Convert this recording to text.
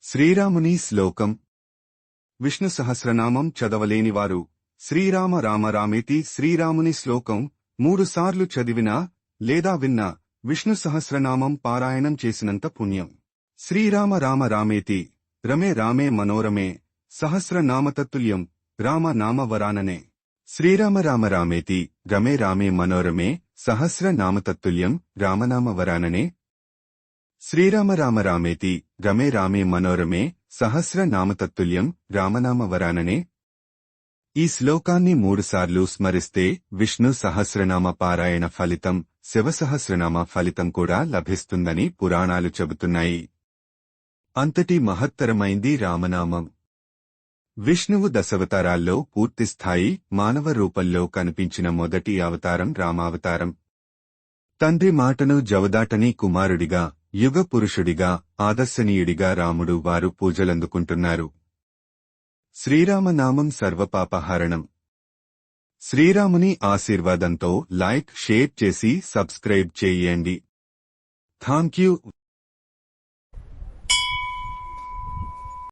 శ్రీరాముని శ్లోకం. విష్ణు సహస్రనామం చదవలేనివారు శ్రీరామ రామ రామేతి శ్రీరాముని శ్లోకం 3 సార్లు చదివినా లేదా విన్నా విష్ణు సహస్రనామం పారాయణం చేసినంత పుణ్యం. శ్రీరామ రామ రామేతి రమే రామే మనోరమే సహస్రనామతత్తుల్యం రామ నామ వరాననే. శ్రీరామ రామ రామేతి రమే రామే మనోరమే సహస్రనామతత్తుల్యం రామనామ వరాననే. శ్రీరామ రామ రామేతి రమే రామే మనోరమే సహస్రనామతత్తుల్యం రామనామ వరాననే. ఈ శ్లోకాన్ని 3 సార్లు స్మరిస్తే విష్ణు సహస్రనామ పారాయణ ఫలితం, శివసహస్రనామ ఫలితం కూడా లభిస్తుందని పురాణాలు చెబుతున్నాయి. అంతటి మహత్తరమైంది రామనామం. విష్ణువు దశావతారాల్లో పూర్తిస్థాయి మానవ రూపంలో కనిపించిన మొదటి అవతారం రామావతారం. తండ్రి మాటను జవదాటని కుమారుడిగా, యుగ పురుషుడిగా, ఆదర్శనీయుడిగా రాముడు వారు పూజలందుకుంటున్నారు. శ్రీరామనామం సర్వపాపహరణం. శ్రీరాముని ఆశీర్వాదంతో లైక్, షేర్ చేసి సబ్స్క్రైబ్ చేయండి. థాంక్యూ.